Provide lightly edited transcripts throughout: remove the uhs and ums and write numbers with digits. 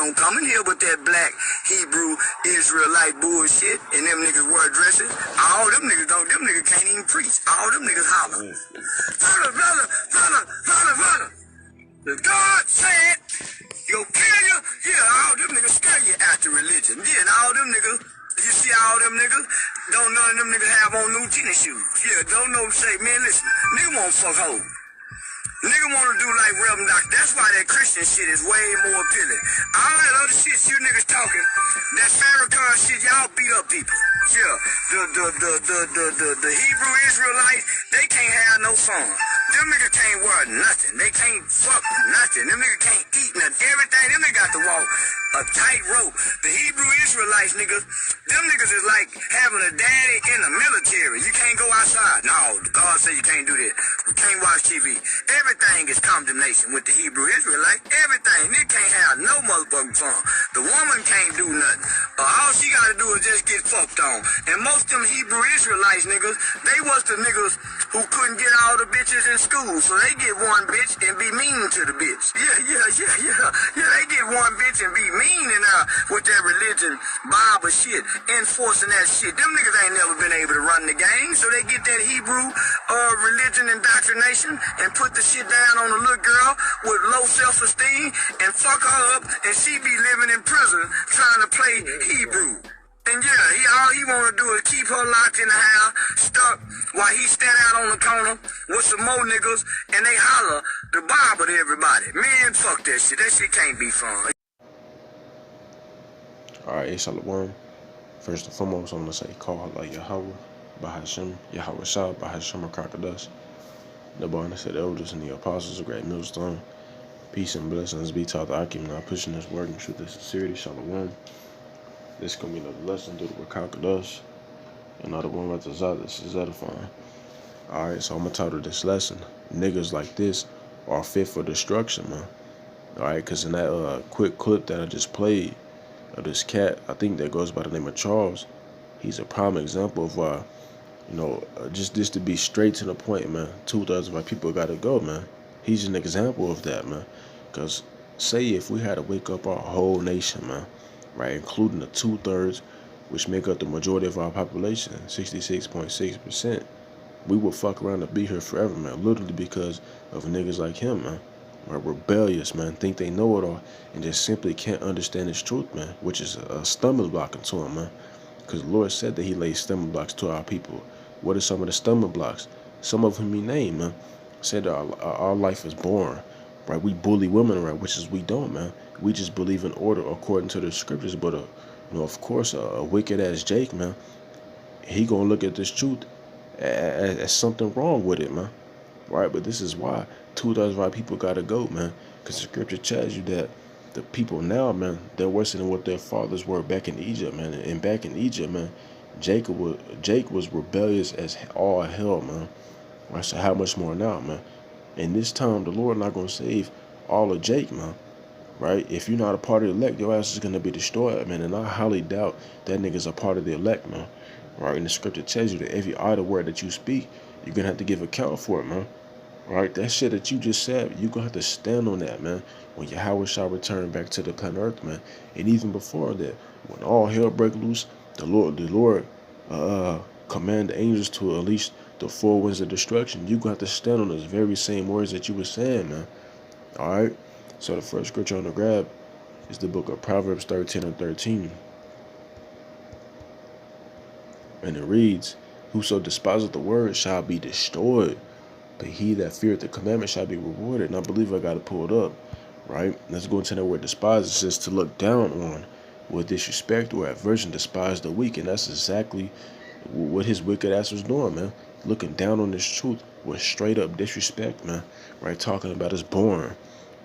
don't come in here with that black Hebrew Israelite bullshit and them niggas wear dresses. All them niggas don't, them niggas can't even preach. All them niggas holler. Brother. The God said, you'll kill you. Yeah, all them niggas scare you after religion. Yeah, and all them niggas, you see all them niggas, don't none of them niggas have on new tennis shoes. Yeah, don't know say, man, listen, nigga won't fuck hoes. Nigga want to do like Reverend Doctor. That's why that Christian shit is way more appealing. All that other shit you niggas talking, that Farrakhan shit, y'all beat up people. Yeah, the Hebrew Israelites, they can't have no fun. Them niggas can't wear nothing. They can't fuck nothing. Them niggas can't eat nothing. Everything, them niggas got to walk a tight rope. The Hebrew Israelites niggas, them niggas is like having a daddy in the military. You can't go outside. No, God said you can't do that. You can't watch TV. Everything is condemnation with the Hebrew Israelite. Everything. They can't have no motherfucking fun. The woman can't do nothing. All she gotta do is just get fucked on. And most of them Hebrew Israelites niggas, they was the niggas who couldn't get all the bitches in school. So they get one bitch and be mean to the bitch. Yeah. They get one bitch and be mean and with that religion, Bible shit, enforcing that shit. Them niggas ain't never been able to run the game. So they get that Hebrew religion indoctrination and put the shit down on a little girl with low self-esteem and fuck her up, and she be living in prison trying to play Hebrew. And yeah, all he want to do is keep her locked in the house, stuck, while he stand out on the corner with some more niggas, and they holler the Bible to everybody. Man, fuck that shit. That shit can't be fun. Alright, Shalom. First and foremost, I'm going to say, call Allah Yahweh, Bahashem, Yahweh Shah, Bahashem, Crocodiles. The Barnes said, elders and the apostles of Great Millstone. Peace and blessings be taught the Akim, now pushing this word in truth and sincerity. Shalom. This is going to be another lesson through the Crocodiles. Another one with the Zah. This is edifying. Alright, so I'm going to title this lesson, Niggas Like This Are Fit for Destruction, man. Alright, because in that quick clip that I just played of this cat, I think that goes by the name of Charles, he's a prime example of why, just this to be straight to the point, man. 2/3 of our people got to go, man. He's an example of that, man. Because say if we had to wake up our whole nation, man, right, including the 2/3, which make up the majority of our population, 66.6%, we would fuck around and be here forever, man. Literally because of niggas like him, man. Right, rebellious, man, think they know it all, and just simply can't understand his truth, man, which is a stumbling block to him, man. Because the Lord said that he laid stumbling blocks to our people. What are some of the stumbling blocks? Some of them he named, man. Said that our life is boring, right? We bully women, right? Which is we don't, man. We just believe in order according to the scriptures. But, of course, a wicked ass Jake, man, he gonna look at this truth as something wrong with it, man. Right? But this is why 2/3 of our people gotta go, man. Because the scripture tells you that the people now, man, they're worse than what their fathers were back in Egypt, man. And back in Egypt, man, Jake was rebellious as all hell, man. Right? So how much more now, man? And this time, the Lord not gonna save all of Jake, man. Right? If you're not a part of the elect, your ass is gonna be destroyed, man. And I highly doubt that nigga's a part of the elect, man. Right? And the scripture tells you that every idle word that you speak, you're gonna have to give account for it, man. Right? That shit that you just said, you're gonna have to stand on that, man, when Yahweh shall return back to the planet Earth, man. And even before that, when all hell break loose, the Lord command the angels to unleash the four winds of destruction. You're gonna have to stand on those very same words that you were saying, man. Alright? So the first scripture on the grab is the book of Proverbs 13:13. And it reads, whoso despiseth the word shall be destroyed, but he that feareth the commandment shall be rewarded. And I believe I got to pull it up, right? Let's go into that word despise. It says to look down on, with disrespect or aversion, despise the weak. And that's exactly what his wicked ass was doing, man. Looking down on this truth with straight up disrespect, man. Right? Talking about it's boring.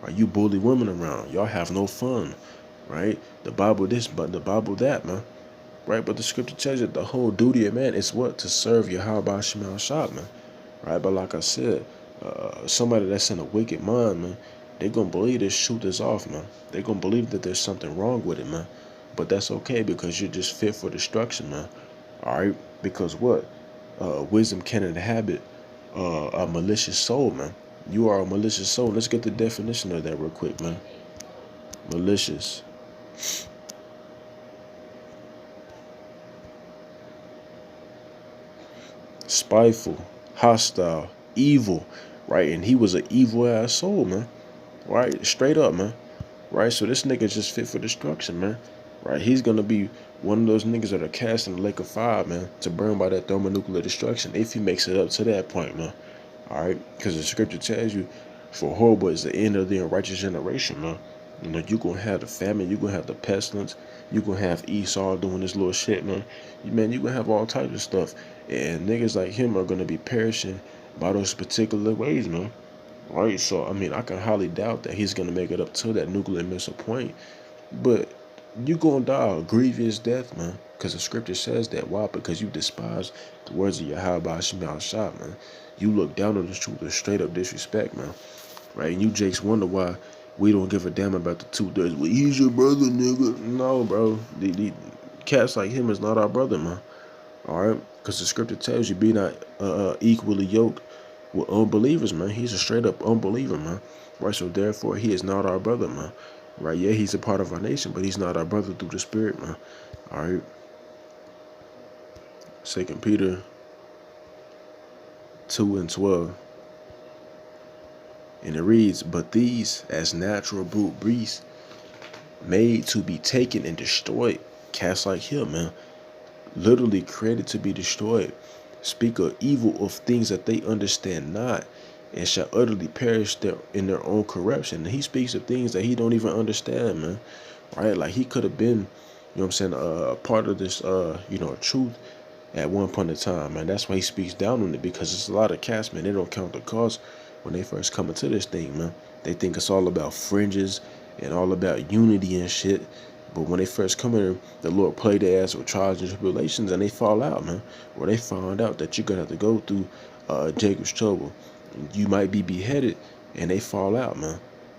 Right? You bully women around. Y'all have no fun. Right? The Bible this, but the Bible that, man. Right? But the scripture tells you that the whole duty of man is what? To serve Yahweh Shema Shah, man. Right, but like I said, somebody that's in a wicked mind, man, they gonna believe this truth is off, man. They gonna believe that there's something wrong with it, man. But that's okay because you're just fit for destruction, man. All right, because what? Wisdom can inhabit a malicious soul, man. You are a malicious soul. Let's get the definition of that real quick, man. Malicious. Spiteful, hostile, evil, right? And he was an evil ass soul, man. Right? Straight up, man. Right? So this nigga just fit for destruction, man. Right? He's gonna be one of those niggas that are cast in the lake of fire, man, to burn by that thermonuclear destruction if he makes it up to that point, man. All right? Because the scripture tells you, for horrible is the end of the unrighteous generation, man. You know, you're gonna have the famine, you're gonna have the pestilence, you're gonna have Esau doing this little shit, man. Man, you're gonna have all types of stuff. And niggas like him are gonna be perishing by those particular ways, man. Right? So, I mean, I can highly doubt that he's gonna make it up to that nuclear missile point. But you gonna die a grievous death, man. Because the scripture says that. Why? Because you despise the words of Yahweh Shema Shah, man. You look down on the truth with straight up disrespect, man. Right? And you jakes wonder why we don't give a damn about the 2/3. Well, he's your brother, nigga. No, bro. The cats like him is not our brother, man. Alright? Because the scripture tells you be not equally yoked with unbelievers, man. He's a straight up unbeliever, man. Right? So therefore, he is not our brother, man. Right? Yeah, he's a part of our nation, but he's not our brother through the spirit, man. Alright? 2 Peter 2:12. And it reads, but these, as natural brute beasts, made to be taken and destroyed, cats like him, man, literally created to be destroyed, speak of evil of things that they understand not, and shall utterly perish in their own corruption. And he speaks of things that he don't even understand, man. Right? Like he could have been, you know what I'm saying, a part of this, truth at one point in time, man. That's why he speaks down on it, because it's a lot of cats, man. They don't count the cost when they first come into this thing, man. They think it's all about fringes and all about unity and shit. But when they first come in, the Lord played their ass with trials and tribulations, and they fall out, man. Or they find out that you're gonna have to go through Jacob's trouble. You might be beheaded, and they fall out, man.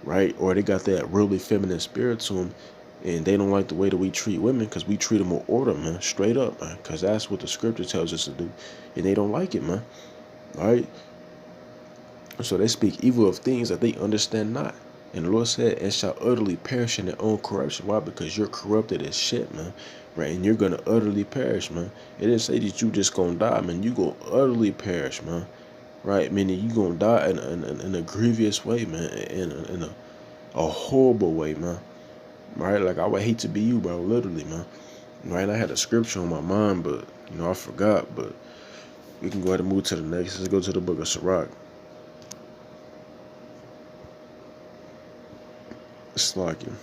Right? Or they got that really feminine spirit to them, and they don't like the way that we treat women, because we treat them with order, man. Straight up, man. Because that's what the scripture tells us to do. And they don't like it, man. All right? So they speak evil of things that they understand not. And the Lord said, and shall utterly perish in their own corruption. Why? Because you're corrupted as shit, man. Right? And you're going to utterly perish, man. It didn't say that you just going to die, man. You going to utterly perish, man. Right? Meaning you going to die in a grievous way, man. In a horrible way, man. Right? Like, I would hate to be you, bro. Literally, man. Right? I had a scripture on my mind, but, I forgot. But we can go ahead and move to the next. Let's go to the book of Sirach. Slacking.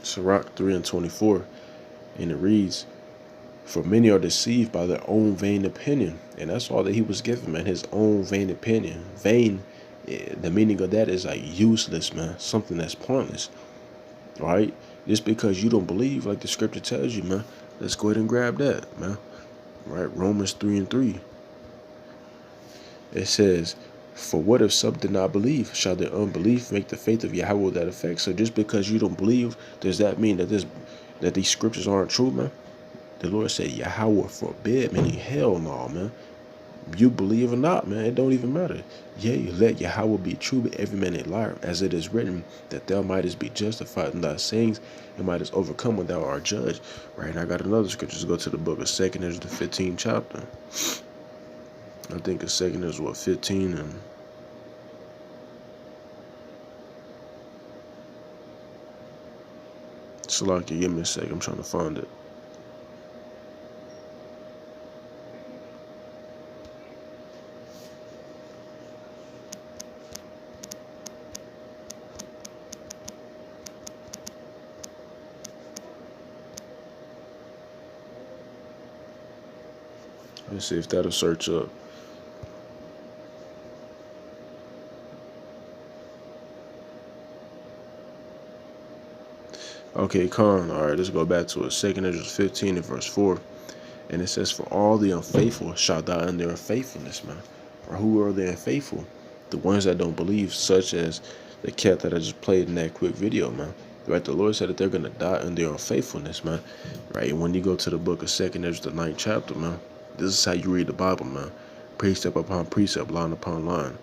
Sirach 3:24, and it reads, for many are deceived by their own vain opinion. And that's all that he was given, man, his own vain opinion. Vain, the meaning of that is like useless, man, something that's pointless. Right? Just because you don't believe like the scripture tells you, man, let's go ahead and grab that, man. Right? Romans 3:3. It says, for what if some did not believe? Shall their unbelief make the faith of Yahweh that effect? So just because you don't believe, does that mean that these scriptures aren't true, man? The Lord said, Yahweh forbid, meaning hell no, man. You believe or not, man, it don't even matter. Yea, let Yahweh be true, but every man a liar, as it is written, that thou mightest be justified in thy sayings, and mightest overcome when thou art judged. Right, and I got another scripture. Let's go to the book of 2 Ezra, the 15th chapter. I think it's 2 Ezra, 15, and Salaki, give me a sec, I'm trying to find it. Let's see if that'll search up. Okay, Khan. All right, let's go back to it. 2 Ezra 15 and verse 4. And it says, for all the unfaithful shall die in their unfaithfulness, man. Or who are the unfaithful? The ones that don't believe, such as the cat that I just played in that quick video, man. Right, the Lord said that they're going to die in their unfaithfulness, man. Right, and when you go to the book of 2 Ezra, the 9th chapter, man, this is how you read the Bible, man. Precept upon precept, line upon line.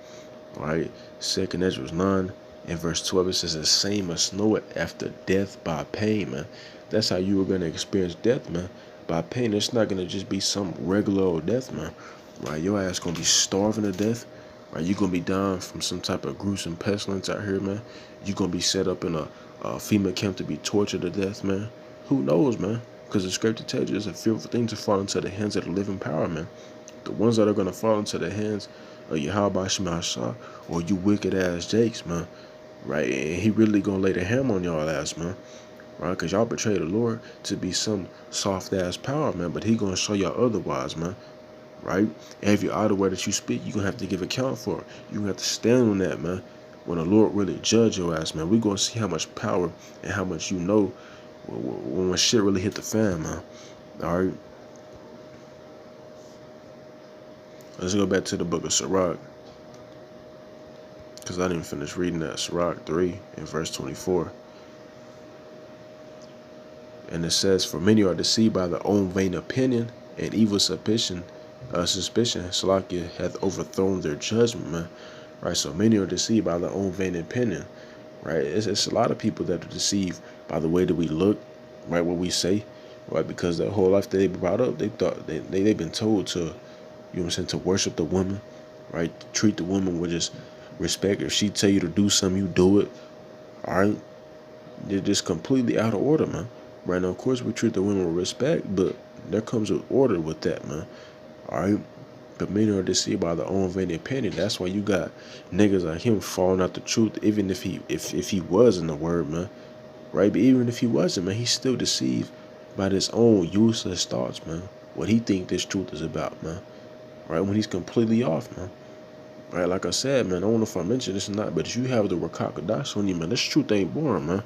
All right, 2 Ezra 9, In verse 12, it says, the same must know it after death by pain, man. That's how you are going to experience death, man. By pain. It's not going to just be some regular old death, man. Right? Your ass going to be starving to death. Right? You're going to be dying from some type of gruesome pestilence out here, man. You're going to be set up in a FEMA camp to be tortured to death, man. Who knows, man? Because the scripture tells you it's a fearful thing to fall into the hands of the living power, man. The ones that are going to fall into the hands of Yahweh Shemashah or you wicked ass Jakes, man. Right? And he really going to lay the hammer on y'all ass, man. Right? Because y'all betray the Lord to be some soft ass power, man. But he going to show y'all otherwise, man. Right? Every idle word that you speak, you're going to have to give account for it. You're going to have to stand on that, man. When the Lord really judge your ass, man, we're going to see how much power and how much you know when shit really hit the fan, man. All right? Let's go back to the book of Sirach. Because I didn't finish reading that. Sirach 3 and verse 24. And it says, for many are deceived by their own vain opinion, and evil suspicion Salakia hath overthrown their judgment, man. Right? So many are deceived by their own vain opinion. Right? It's a lot of people that are deceived by the way that we look, right? What we say, right? Because their whole life that they brought up, they thought they've been told to, you know what I'm saying, to worship the woman, right? Treat the woman with just respect. If she tell you to do something, you do it. All right? They're just completely out of order, man. Right now, of course, we treat the women with respect, but there comes with order with that, man. All right? But many are deceived by their own vain opinion. That's why you got niggas like him falling out the truth, even if he was in the word, man. Right? But even if he wasn't, man, he's still deceived by his own useless thoughts, man. What he think this truth is about, man. Right? When he's completely off, man. Right? Like I said, man, I don't know if I mentioned this or not, but if you have the Rakakadash on you, man, this truth ain't boring, man.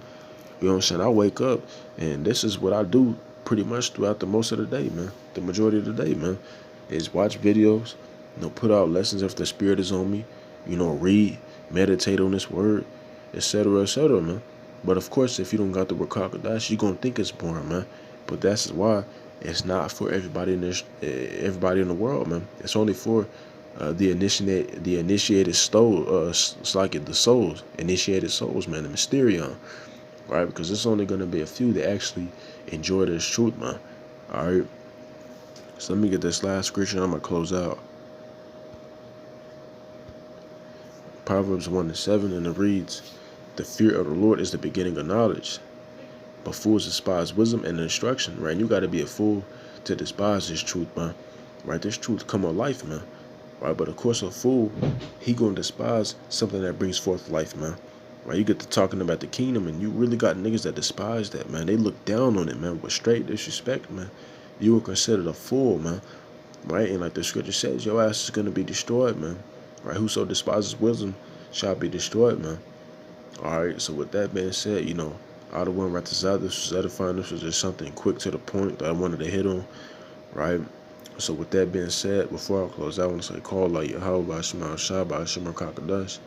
You know what I'm saying? I wake up, and this is what I do pretty much throughout the most of the day, man. The majority of the day, man, is watch videos, you know, put out lessons if the Spirit is on me, you know, read, meditate on this word, etc., man. But of course, if you don't got the Rakakadash, you're going to think it's boring, man. But that's why it's not for everybody in the world, man. It's only for the initiated souls, initiated souls, man, the Mysterion. Right, because it's only going to be a few that actually enjoy this truth, man. All right, so let me get this last scripture. I'm going to close out. Proverbs 1:7, and it reads, the fear of the Lord is the beginning of knowledge, but fools despise wisdom and instruction. Right, and you got to be a fool to despise this truth, man. Right, this truth come on life, man. Right, but of course a fool, he going to despise something that brings forth life, man. Right, you get to talking about the kingdom, and you really got niggas that despise that, man. They look down on it, man, with straight disrespect, man. You were considered a fool, man. Right, and like the scripture says, your ass is gonna be destroyed, man. Right, whoso despises wisdom shall be destroyed, man. All right, so with that being said, you know, out of one right to side, this was edifying. This was just something quick to the point that I wanted to hit on. Right. So with that being said, before I close, I want to say, call like Yahweh Shema Shabbat Shema Kakadash.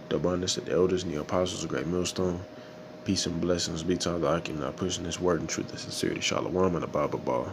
The abundance of the elders and the apostles of Great Millstone. Peace and blessings be to the Akim, not pushing this word and truth and sincerity. Shalom and a Baba Ball.